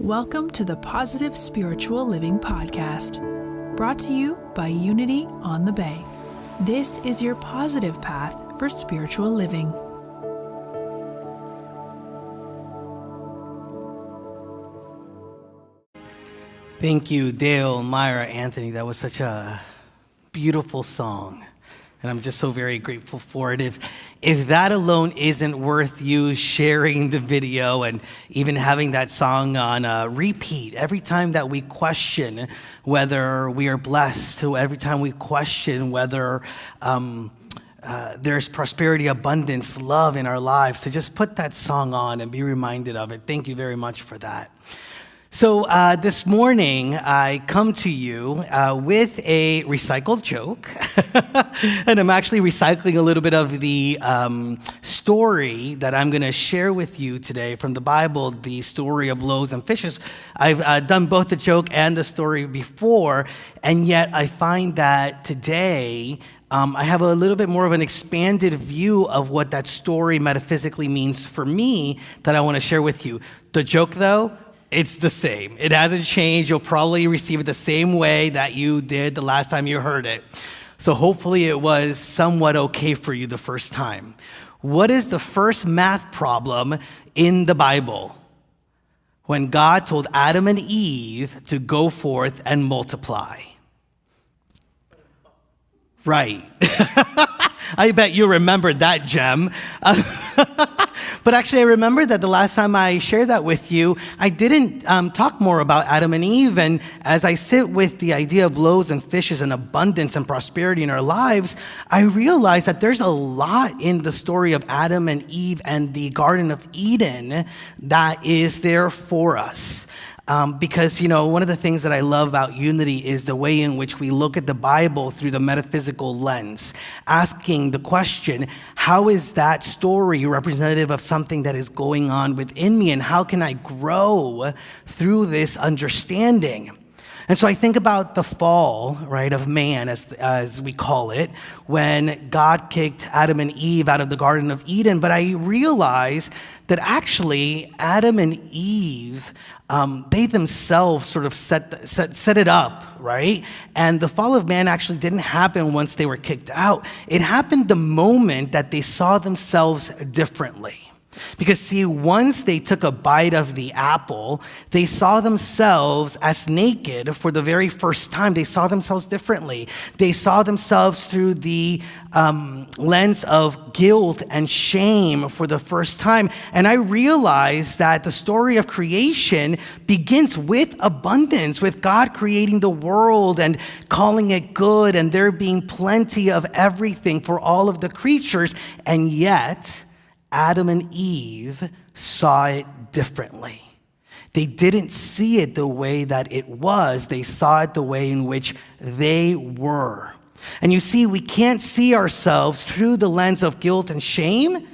Welcome to the Positive Spiritual Living Podcast, brought to you by Unity on the Bay. This is your positive path for spiritual living. Thank you, Dale, Myra, Anthony. That was such a beautiful song, and I'm just so very grateful for it. If that alone isn't worth you sharing the video and even having that song on repeat every time that we question whether we are blessed, every time we question whether there's prosperity, abundance, love in our lives, to just put that song on and be reminded of it. Thank you very much for that. So this morning, I come to you with a recycled joke, and I'm actually recycling a little bit of the story that I'm going to share with you today from the Bible, the story of loaves and fishes. I've done both the joke and the story before, and yet I find that today I have a little bit more of an expanded view of what that story metaphysically means for me that I want to share with you. The joke, though, it's the same. It hasn't changed. You'll probably receive it the same way that you did the last time you heard it. So hopefully it was somewhat okay for you the first time. What is the first math problem in the Bible? When God told Adam and Eve to go forth and multiply. Right. I bet you remembered that gem. But actually, I remember that the last time I shared that with you, I didn't talk more about Adam and Eve. And as I sit with the idea of loaves and fishes and abundance and prosperity in our lives, I realize that there's a lot in the story of Adam and Eve and the Garden of Eden that is there for us. Because, one of the things that I love about Unity is the way in which we look at the Bible through the metaphysical lens, asking the question, how is that story representative of something that is going on within me, and how can I grow through this understanding? And so I think about the fall, right, of man, as we call it, when God kicked Adam and Eve out of the Garden of Eden. But I realize that actually Adam and Eve, they themselves sort of set it up, right? And the fall of man actually didn't happen once they were kicked out. It happened the moment that they saw themselves differently. Because see, once they took a bite of the apple, they saw themselves as naked for the very first time. They saw themselves differently. They saw themselves through the lens of guilt and shame for the first time. And I realized that the story of creation begins with abundance, with God creating the world and calling it good, and there being plenty of everything for all of the creatures. And yet, Adam and Eve saw it differently. They didn't see it the way that it was. They saw it the way in which they were. And you see, we can't see ourselves through the lens of guilt and shame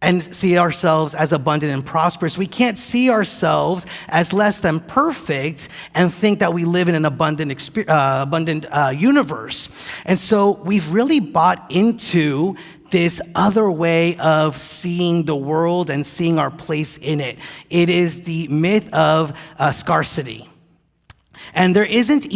and see ourselves as abundant and prosperous. We can't see ourselves as less than perfect and think that we live in an abundant universe. And so we've really bought into this other way of seeing the world and seeing our place in it. It is the myth of scarcity. And there isn't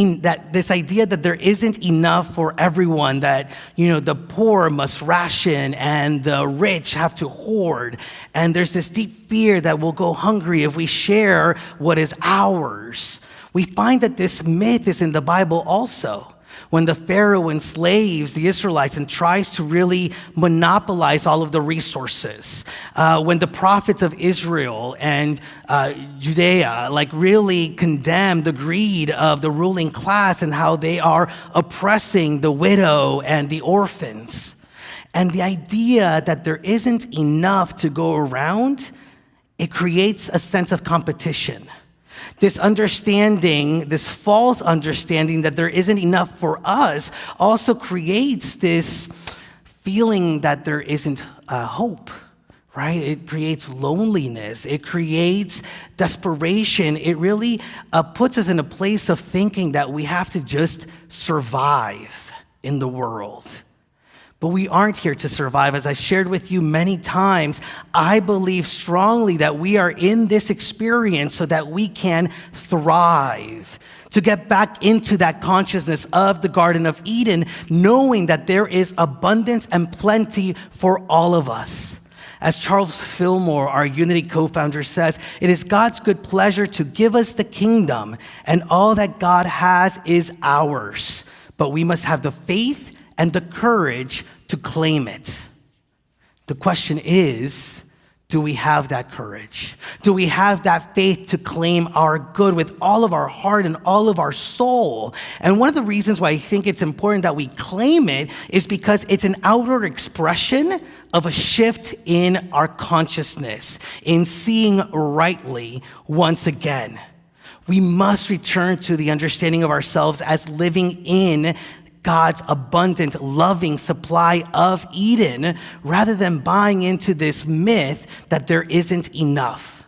this idea that there isn't enough for everyone, that, the poor must ration and the rich have to hoard. And there's this deep fear that we'll go hungry if we share what is ours. We find that this myth is in the Bible also. When the Pharaoh enslaves the Israelites and tries to really monopolize all of the resources. When the prophets of Israel and Judea really condemn the greed of the ruling class and how they are oppressing the widow and the orphans. And the idea that there isn't enough to go around, it creates a sense of competition. This understanding, this false understanding that there isn't enough for us also creates this feeling that there isn't hope, right? It creates loneliness. It creates desperation. It really puts us in a place of thinking that we have to just survive in the world. But we aren't here to survive. As I've shared with you many times, I believe strongly that we are in this experience so that we can thrive, to get back into that consciousness of the Garden of Eden, knowing that there is abundance and plenty for all of us. As Charles Fillmore, our Unity co-founder, says, it is God's good pleasure to give us the kingdom, and all that God has is ours. But we must have the faith and the courage to claim it. The question is, do we have that courage? Do we have that faith to claim our good with all of our heart and all of our soul? And one of the reasons why I think it's important that we claim it is because it's an outward expression of a shift in our consciousness, in seeing rightly once again. We must return to the understanding of ourselves as living in God's abundant, loving supply of Eden, rather than buying into this myth that there isn't enough.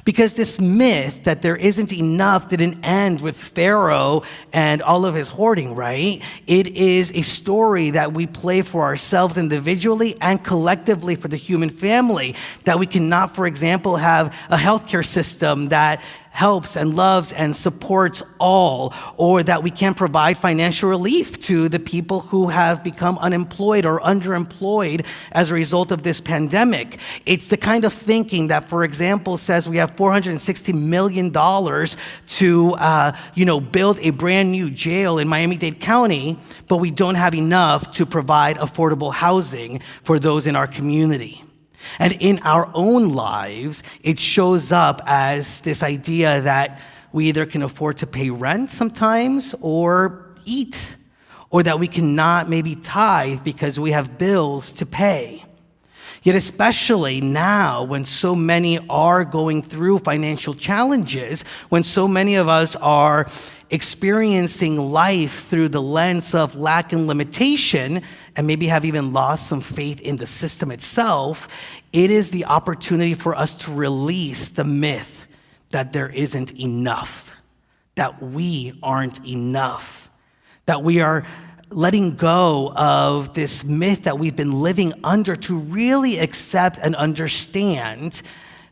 Because this myth that there isn't enough didn't end with Pharaoh and all of his hoarding, right? It is a story that we play for ourselves individually and collectively for the human family, that we cannot, for example, have a healthcare system that helps and loves and supports all, or that we can provide financial relief to the people who have become unemployed or underemployed as a result of this pandemic. It's the kind of thinking that, for example, says we have $460 million to build a brand new jail in Miami-Dade County, but we don't have enough to provide affordable housing for those in our community. And in our own lives, it shows up as this idea that we either can afford to pay rent sometimes or eat, or that we cannot maybe tithe because we have bills to pay. Yet especially now, when so many are going through financial challenges, when so many of us are experiencing life through the lens of lack and limitation, and maybe have even lost some faith in the system itself, it is the opportunity for us to release the myth that there isn't enough, that we aren't enough, that we are letting go of this myth that we've been living under, to really accept and understand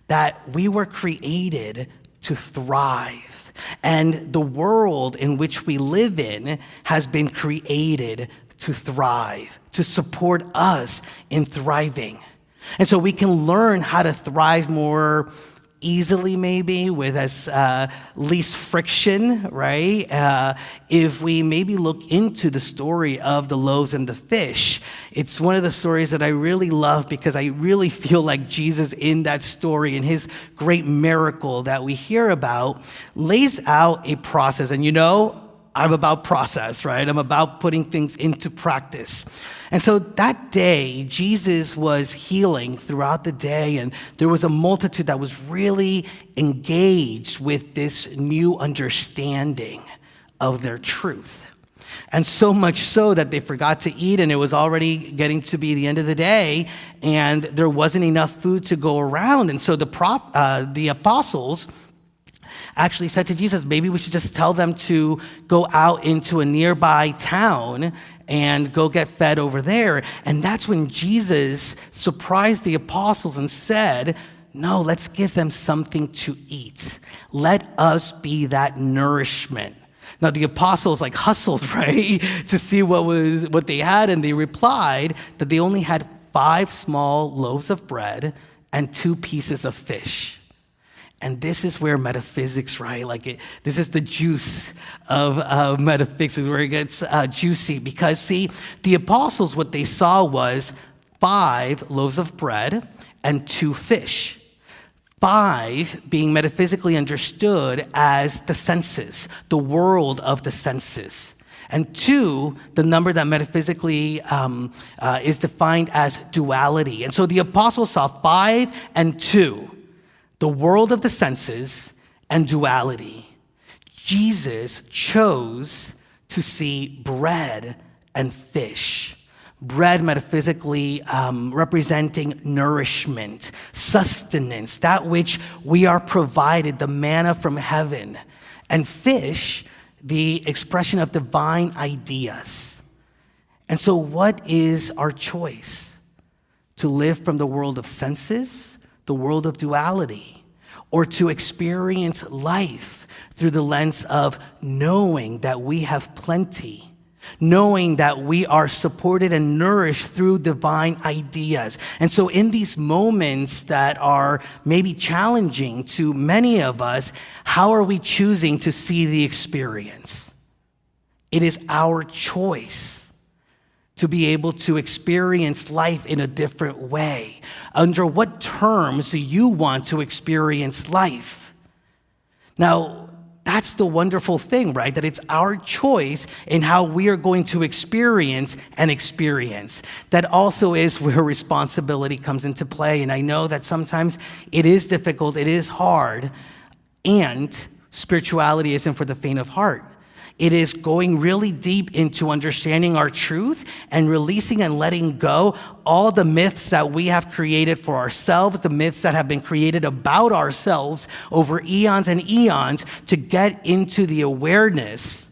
that we were created to thrive. And the world in which we live in has been created to thrive, to support us in thriving. And so we can learn how to thrive more easily, maybe with as least friction, right? If we maybe look into the story of the loaves and the fish. It's one of the stories that I really love, because I really feel like Jesus in that story, and his great miracle that we hear about, lays out a process. And I'm about process, right? I'm about putting things into practice. And so that day, Jesus was healing throughout the day, and there was a multitude that was really engaged with this new understanding of their truth. And so much so that they forgot to eat, and it was already getting to be the end of the day, and there wasn't enough food to go around. And so the apostles actually said to Jesus, maybe we should just tell them to go out into a nearby town and go get fed over there. And that's when Jesus surprised the apostles and said, no, let's give them something to eat. Let us be that nourishment. Now the apostles hustled, right, to see what they had, and they replied that they only had 5 small loaves of bread and 2 pieces of fish. And this is where metaphysics, right? This is the juice of metaphysics, where it gets juicy. Because, see, the apostles, what they saw was 5 loaves of bread and 2 fish. 5 being metaphysically understood as the senses, the world of the senses. And 2, the number that metaphysically is defined as duality. And so the apostles saw 5 and 2. The world of the senses and duality. Jesus chose to see bread and fish. Bread metaphysically representing nourishment, sustenance, that which we are provided, the manna from heaven. And fish, the expression of divine ideas. And so what is our choice? To live from the world of senses, the world of duality, or to experience life through the lens of knowing that we have plenty, knowing that we are supported and nourished through divine ideas. And so in these moments that are maybe challenging to many of us, how are we choosing to see the experience? It is our choice to be able to experience life in a different way. Under what terms do you want to experience life? Now, that's the wonderful thing, right? That it's our choice in how we are going to experience an experience. That also is where responsibility comes into play. And I know that sometimes it is difficult, it is hard, and spirituality isn't for the faint of heart. It is going really deep into understanding our truth and releasing and letting go all the myths that we have created for ourselves, the myths that have been created about ourselves over eons and eons, to get into the awareness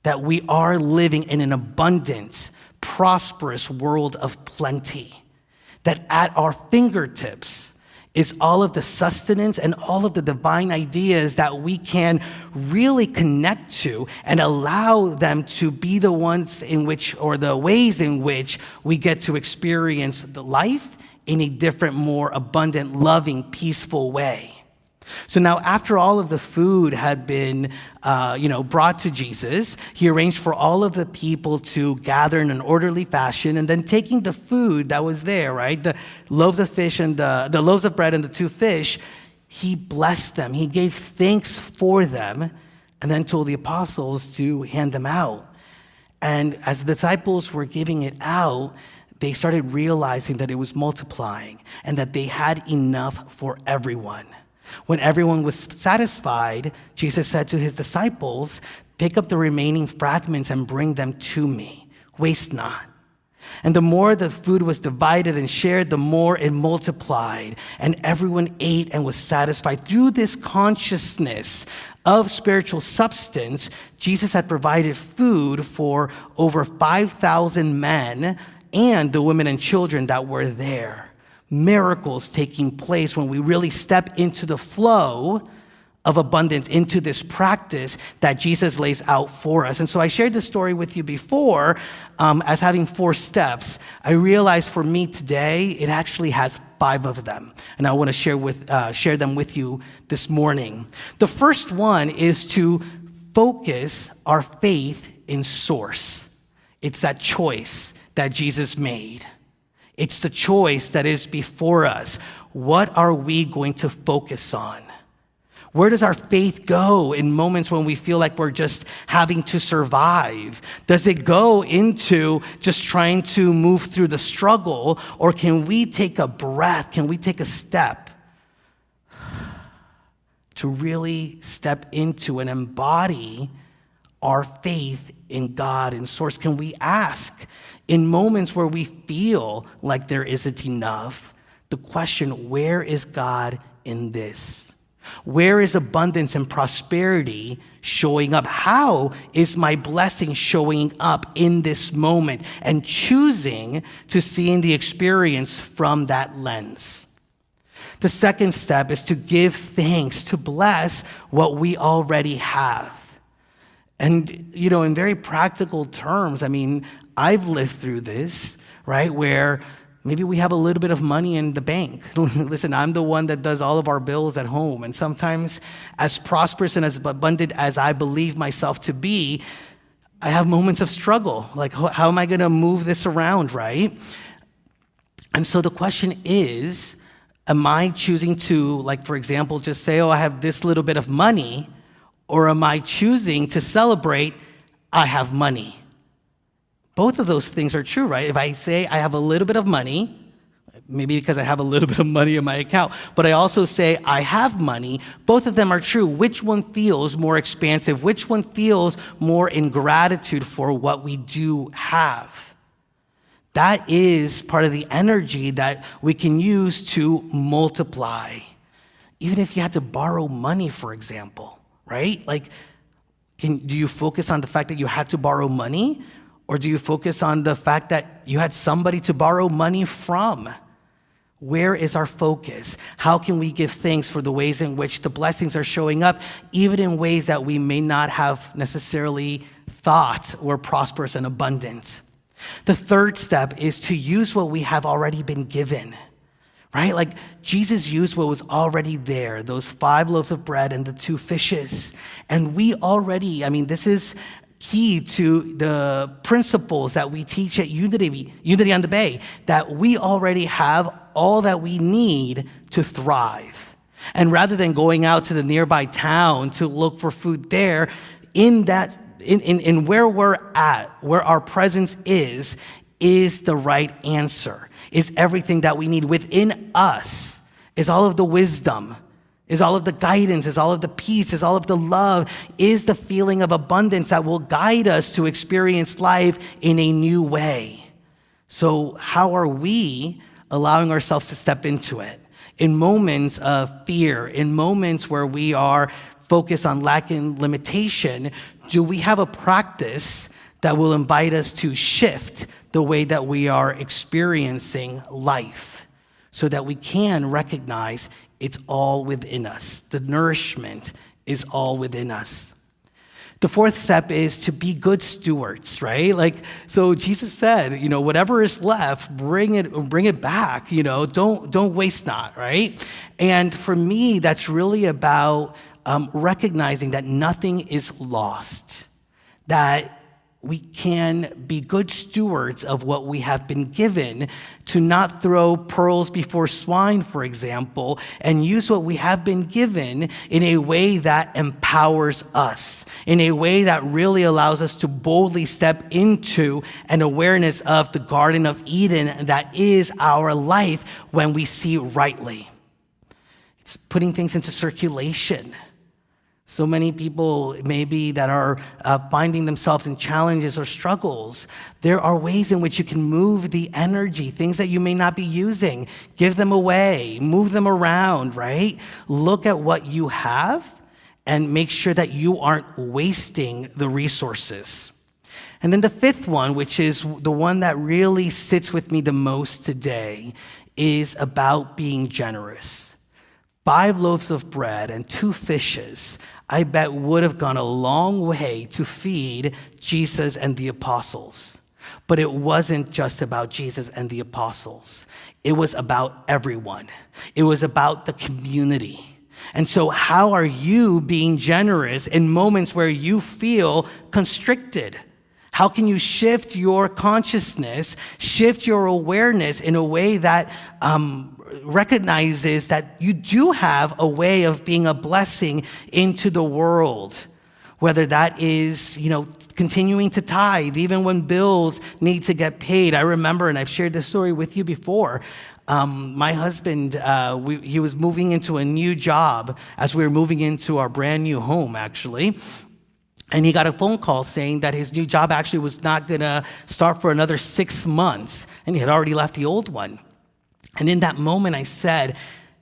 that we are living in an abundant, prosperous world of plenty, that at our fingertips is all of the sustenance and all of the divine ideas that we can really connect to and allow them to be the ones in which, or the ways in which, we get to experience the life in a different, more abundant, loving, peaceful way. So now, after all of the food had been, brought to Jesus, he arranged for all of the people to gather in an orderly fashion, and then taking the food that was there, right, the loaves of fish and the loaves of bread and the 2 fish, he blessed them. He gave thanks for them, and then told the apostles to hand them out. And as the disciples were giving it out, they started realizing that it was multiplying and that they had enough for everyone. When everyone was satisfied, Jesus said to his disciples, "Pick up the remaining fragments and bring them to me. Waste not." And the more the food was divided and shared, the more it multiplied. And everyone ate and was satisfied. Through this consciousness of spiritual substance, Jesus had provided food for over 5,000 men and the women and children that were there. Miracles taking place when we really step into the flow of abundance, into this practice that Jesus lays out for us. And so I shared this story with you before as having 4 steps. I realized for me today, it actually has 5 of them. And I want to share them with you this morning. The first one is to focus our faith in source. It's that choice that Jesus made. It's the choice that is before us. What are we going to focus on? Where does our faith go in moments when we feel like we're just having to survive? Does it go into just trying to move through the struggle? Or can we take a breath? Can we take a step to really step into and embody our faith in God and source? Can we ask in moments where we feel like there isn't enough, the question, where is God in this? Where is abundance and prosperity showing up? How is my blessing showing up in this moment? And choosing to see in the experience from that lens. The second step is to give thanks, to bless what we already have. And, in very practical terms, I've lived through this, right, where maybe we have a little bit of money in the bank. Listen, I'm the one that does all of our bills at home. And sometimes, as prosperous and as abundant as I believe myself to be, I have moments of struggle. Like, how am I going to move this around, right? And so the question is, am I choosing to, like, for example, just say, I have this little bit of money, or am I choosing to celebrate, I have money? Both of those things are true, right? If I say I have a little bit of money, maybe because I have a little bit of money in my account, but I also say I have money, both of them are true. Which one feels more expansive? Which one feels more in gratitude for what we do have? That is part of the energy that we can use to multiply. Even if you had to borrow money, for example, right? Like, do you focus on the fact that you had to borrow money? Or do you focus on the fact that you had somebody to borrow money from? Where is our focus? How can we give thanks for the ways in which the blessings are showing up, even in ways that we may not have necessarily thought were prosperous and abundant? The third step is to use what we have already been given, right? Like Jesus used what was already there, those 5 loaves of bread and the 2 fishes. And we already, this is key to the principles that we teach at Unity on the Bay, that we already have all that we need to thrive. And rather than going out to the nearby town to look for food there, in where we're at, where our presence is the right answer, is everything that we need. Within us is all of the wisdom, is all of the guidance, is all of the peace, is all of the love, is the feeling of abundance that will guide us to experience life in a new way. So how are we allowing ourselves to step into it? In moments of fear, in moments where we are focused on lack and limitation, do we have a practice that will invite us to shift the way that we are experiencing life so that we can recognize it's all within us? The nourishment is all within us. The fourth step is to be good stewards, right? So Jesus said, whatever is left, bring it back, don't waste not, right? And for me, that's really about recognizing that nothing is lost, that we can be good stewards of what we have been given, to not throw pearls before swine, for example, and use what we have been given in a way that empowers us, in a way that really allows us to boldly step into an awareness of the Garden of Eden that is our life when we see rightly. It's putting things into circulation. So many people maybe that are finding themselves in challenges or struggles, there are ways in which you can move the energy, things that you may not be using, give them away, move them around, right? Look at what you have and make sure that you aren't wasting the resources. And then the fifth one, which is the one that really sits with me the most today, is about being generous. 5 loaves of bread and 2 fishes, I bet would have gone a long way to feed Jesus and the apostles. But it wasn't just about Jesus and the apostles. It was about everyone. It was about the community. And so how are you being generous in moments where you feel constricted? How can you shift your consciousness, shift your awareness in a way that recognizes that you do have a way of being a blessing into the world? Whether that is, continuing to tithe, even when bills need to get paid. I remember, and I've shared this story with you before, my husband, he was moving into a new job as we were moving into our brand new home, actually. And he got a phone call saying that his new job actually was not going to start for another 6 months, and he had already left the old one. And in that moment, I said,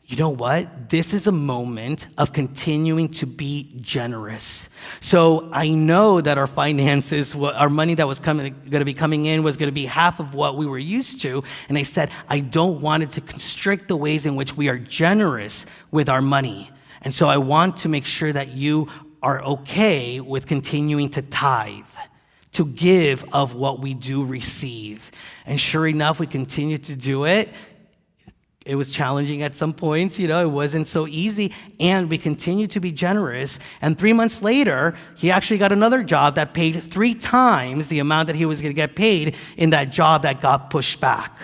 you know what? This is a moment of continuing to be generous. So I know that our finances, our money that was going to be coming in was going to be half of what we were used to. And I said, I don't want it to constrict the ways in which we are generous with our money. And so I want to make sure that you are okay with continuing to tithe, to give of what we do receive. And sure enough, we continued to do it. It was challenging at some points, it wasn't so easy, and we continued to be generous. And 3 months later, he actually got another job that paid 3 times the amount that he was going to get paid in that job that got pushed back.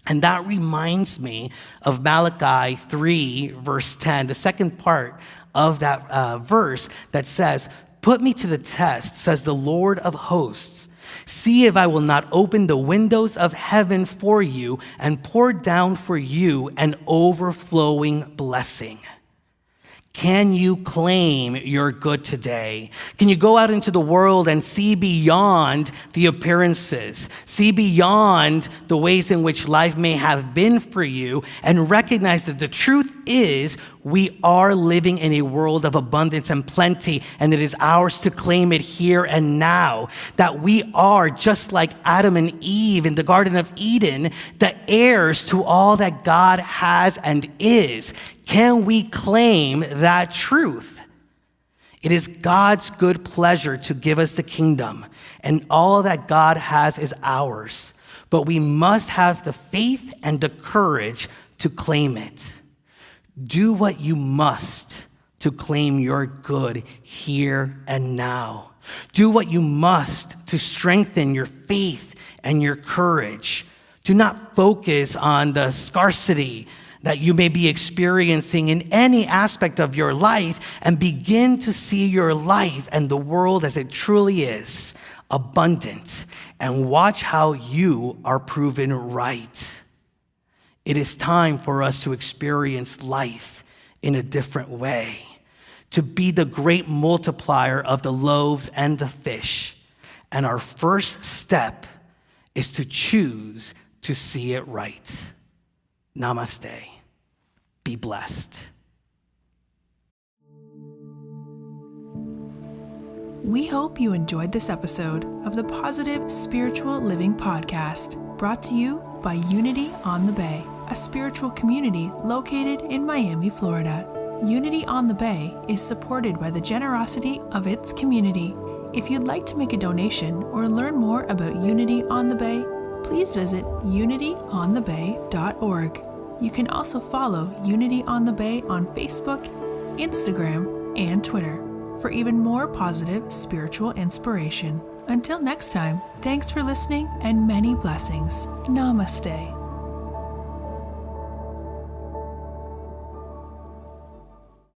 And that reminds me of Malachi 3, verse 10, the second part of that verse that says, "Put me to the test, says the Lord of hosts. See if I will not open the windows of heaven for you and pour down for you an overflowing blessing." Can you claim your good today? Can you go out into the world and see beyond the appearances, see beyond the ways in which life may have been for you, and recognize that the truth is, we are living in a world of abundance and plenty, and it is ours to claim it here and now. That we are, just like Adam and Eve in the Garden of Eden, the heirs to all that God has and is. Can we claim that truth? It is God's good pleasure to give us the kingdom, and all that God has is ours. But we must have the faith and the courage to claim it. Do what you must to claim your good here and now. Do what you must to strengthen your faith and your courage. Do not focus on the scarcity that you may be experiencing in any aspect of your life, and begin to see your life and the world as it truly is, abundant, and watch how you are proven right. It is time for us to experience life in a different way, to be the great multiplier of the loaves and the fish. And our first step is to choose to see it right. Namaste. Be blessed. We hope you enjoyed this episode of the Positive Spiritual Living Podcast, brought to you by Unity on the Bay, a spiritual community located in Miami, Florida. Unity on the Bay is supported by the generosity of its community. If you'd like to make a donation or learn more about Unity on the Bay, please visit unityonthebay.org. You can also follow Unity on the Bay on Facebook, Instagram, and Twitter for even more positive spiritual inspiration. Until next time, thanks for listening and many blessings. Namaste.